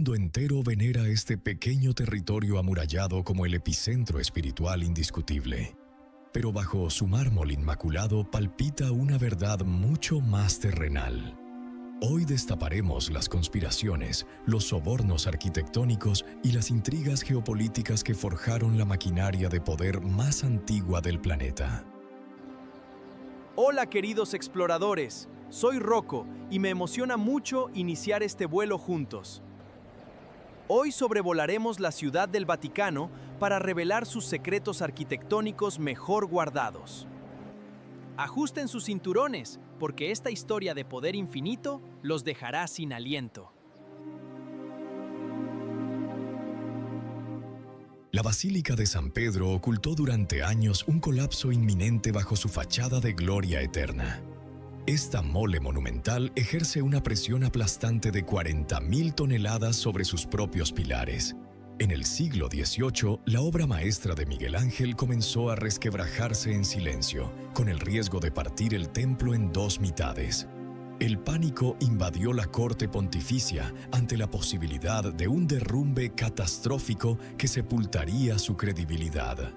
mundo entero venera este pequeño territorio amurallado como el epicentro espiritual indiscutible. Pero bajo su mármol inmaculado palpita una verdad mucho más terrenal. Hoy destaparemos las conspiraciones, los sobornos arquitectónicos y las intrigas geopolíticas que forjaron la maquinaria de poder más antigua del planeta. Hola queridos exploradores, soy Rocco y me emociona mucho iniciar este vuelo juntos. Hoy sobrevolaremos la Ciudad del Vaticano para revelar sus secretos arquitectónicos mejor guardados. Ajusten sus cinturones, porque esta historia de poder infinito los dejará sin aliento. La Basílica de San Pedro ocultó durante años un colapso inminente bajo su fachada de gloria eterna. Esta mole monumental ejerce una presión aplastante de 40.000 toneladas sobre sus propios pilares. En el siglo XVIII, la obra maestra de Miguel Ángel comenzó a resquebrajarse en silencio, con el riesgo de partir el templo en dos mitades. El pánico invadió la corte pontificia ante la posibilidad de un derrumbe catastrófico que sepultaría su credibilidad.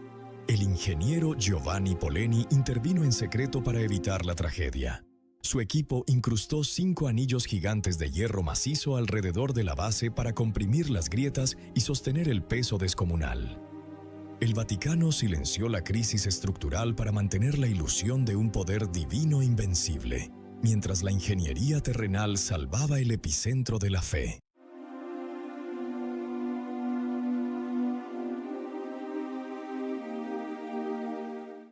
El ingeniero Giovanni Poleni intervino en secreto para evitar la tragedia. Su equipo incrustó 5 anillos gigantes de hierro macizo alrededor de la base para comprimir las grietas y sostener el peso descomunal. El Vaticano silenció la crisis estructural para mantener la ilusión de un poder divino invencible, mientras la ingeniería terrenal salvaba el epicentro de la fe.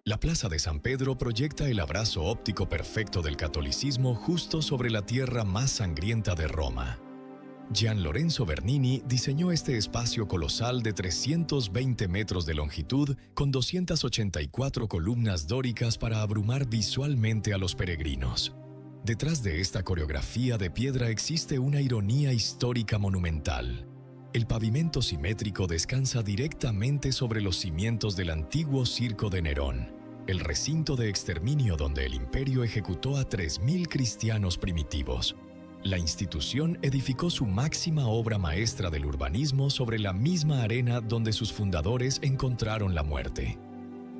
La Plaza de San Pedro proyecta el abrazo óptico perfecto del catolicismo justo sobre la tierra más sangrienta de Roma. Gian Lorenzo Bernini diseñó este espacio colosal de 320 metros de longitud con 284 columnas dóricas para abrumar visualmente a los peregrinos. Detrás de esta coreografía de piedra existe una ironía histórica monumental. El pavimento simétrico descansa directamente sobre los cimientos del antiguo Circo de Nerón, el recinto de exterminio donde el imperio ejecutó a 3.000 cristianos primitivos. La institución edificó su máxima obra maestra del urbanismo sobre la misma arena donde sus fundadores encontraron la muerte.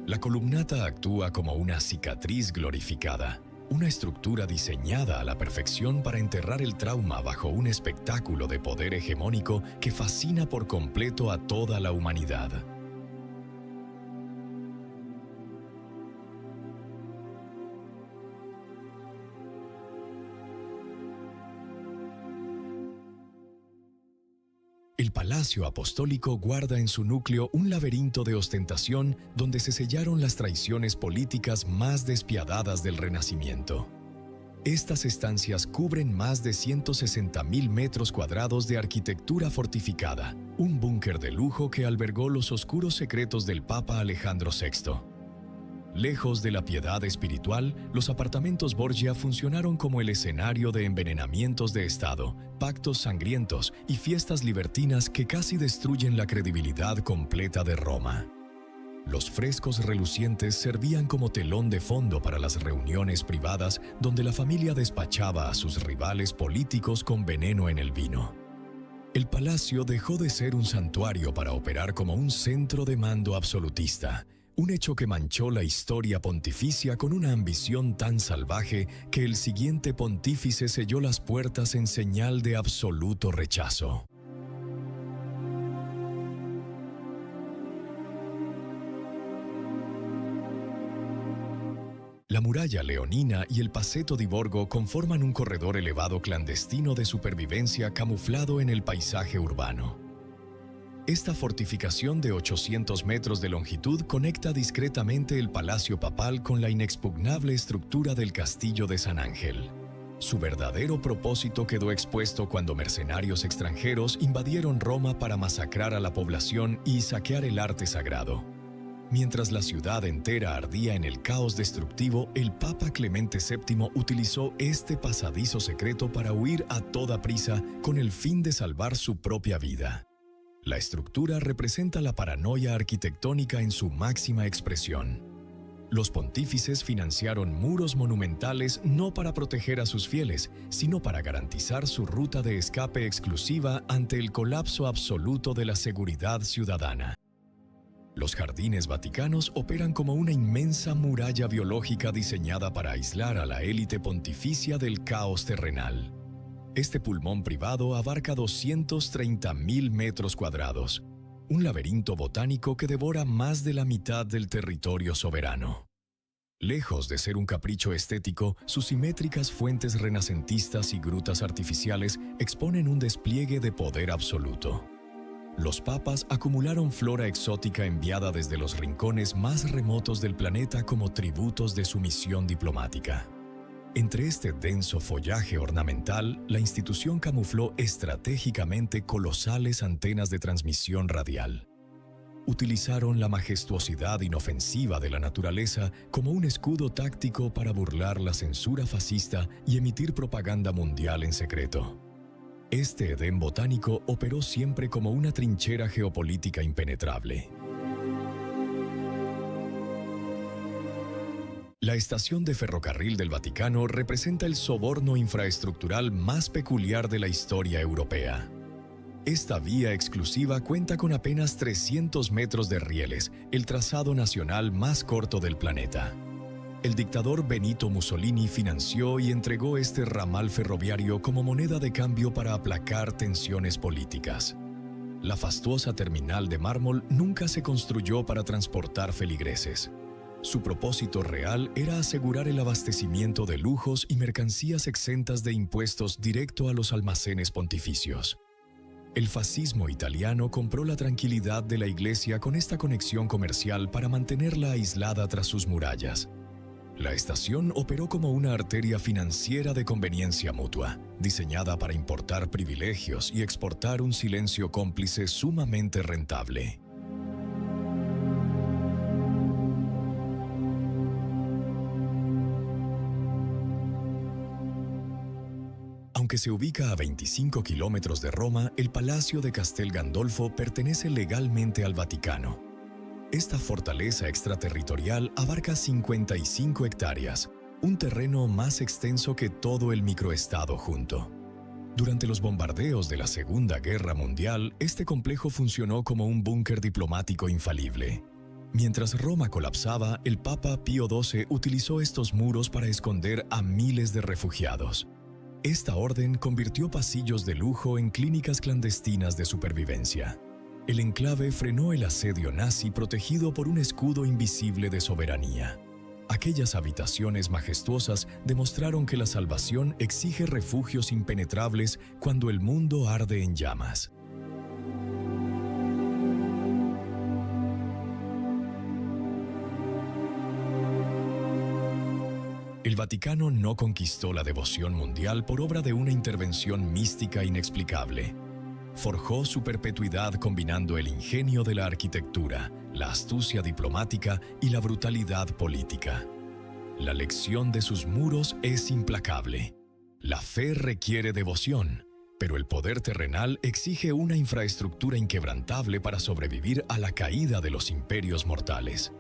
La columnata actúa como una cicatriz glorificada, una estructura diseñada a la perfección para enterrar el trauma bajo un espectáculo de poder hegemónico que fascina por completo a toda la humanidad. El Palacio Apostólico guarda en su núcleo un laberinto de ostentación donde se sellaron las traiciones políticas más despiadadas del Renacimiento. Estas estancias cubren más de 160.000 metros cuadrados de arquitectura fortificada, un búnker de lujo que albergó los oscuros secretos del Papa Alejandro VI. Lejos de la piedad espiritual, los apartamentos Borgia funcionaron como el escenario de envenenamientos de Estado, pactos sangrientos y fiestas libertinas que casi destruyen la credibilidad completa de Roma. Los frescos relucientes servían como telón de fondo para las reuniones privadas donde la familia despachaba a sus rivales políticos con veneno en el vino. El palacio dejó de ser un santuario para operar como un centro de mando absolutista, un hecho que manchó la historia pontificia con una ambición tan salvaje que el siguiente pontífice selló las puertas en señal de absoluto rechazo. La muralla leonina y el Paseto di Borgo conforman un corredor elevado clandestino de supervivencia camuflado en el paisaje urbano. Esta fortificación de 800 metros de longitud conecta discretamente el Palacio Papal con la inexpugnable estructura del Castillo de San Ángel. Su verdadero propósito quedó expuesto cuando mercenarios extranjeros invadieron Roma para masacrar a la población y saquear el arte sagrado. Mientras la ciudad entera ardía en el caos destructivo, el Papa Clemente VII utilizó este pasadizo secreto para huir a toda prisa con el fin de salvar su propia vida. La estructura representa la paranoia arquitectónica en su máxima expresión. Los pontífices financiaron muros monumentales no para proteger a sus fieles, sino para garantizar su ruta de escape exclusiva ante el colapso absoluto de la seguridad ciudadana. Los jardines vaticanos operan como una inmensa muralla biológica diseñada para aislar a la élite pontificia del caos terrenal. Este pulmón privado abarca 230.000 metros cuadrados, un laberinto botánico que devora más de la mitad del territorio soberano. Lejos de ser un capricho estético, sus simétricas fuentes renacentistas y grutas artificiales exponen un despliegue de poder absoluto. Los papas acumularon flora exótica enviada desde los rincones más remotos del planeta como tributos de su misión diplomática. Entre este denso follaje ornamental, la institución camufló estratégicamente colosales antenas de transmisión radial. Utilizaron la majestuosidad inofensiva de la naturaleza como un escudo táctico para burlar la censura fascista y emitir propaganda mundial en secreto. Este Edén botánico operó siempre como una trinchera geopolítica impenetrable. La estación de ferrocarril del Vaticano representa el soborno infraestructural más peculiar de la historia europea. Esta vía exclusiva cuenta con apenas 300 metros de rieles, el trazado nacional más corto del planeta. El dictador Benito Mussolini financió y entregó este ramal ferroviario como moneda de cambio para aplacar tensiones políticas. La fastuosa terminal de mármol nunca se construyó para transportar feligreses. Su propósito real era asegurar el abastecimiento de lujos y mercancías exentas de impuestos directo a los almacenes pontificios. El fascismo italiano compró la tranquilidad de la Iglesia con esta conexión comercial para mantenerla aislada tras sus murallas. La estación operó como una arteria financiera de conveniencia mutua, diseñada para importar privilegios y exportar un silencio cómplice sumamente rentable. Aunque se ubica a 25 kilómetros de Roma, el Palacio de Castel Gandolfo pertenece legalmente al Vaticano. Esta fortaleza extraterritorial abarca 55 hectáreas, un terreno más extenso que todo el microestado junto. Durante los bombardeos de la Segunda Guerra Mundial, este complejo funcionó como un búnker diplomático infalible. Mientras Roma colapsaba, el Papa Pío XII utilizó estos muros para esconder a miles de refugiados. Esta orden convirtió pasillos de lujo en clínicas clandestinas de supervivencia. El enclave frenó el asedio nazi protegido por un escudo invisible de soberanía. Aquellas habitaciones majestuosas demostraron que la salvación exige refugios impenetrables cuando el mundo arde en llamas. El Vaticano no conquistó la devoción mundial por obra de una intervención mística inexplicable. Forjó su perpetuidad combinando el ingenio de la arquitectura, la astucia diplomática y la brutalidad política. La lección de sus muros es implacable. La fe requiere devoción, pero el poder terrenal exige una infraestructura inquebrantable para sobrevivir a la caída de los imperios mortales.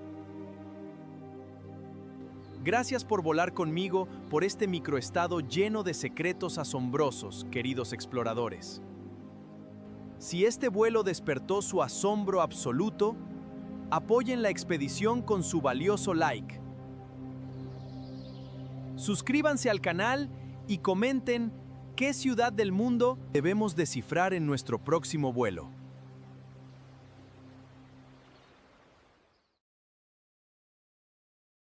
Gracias por volar conmigo por este microestado lleno de secretos asombrosos, queridos exploradores. Si este vuelo despertó su asombro absoluto, apoyen la expedición con su valioso like. Suscríbanse al canal y comenten qué ciudad del mundo debemos descifrar en nuestro próximo vuelo.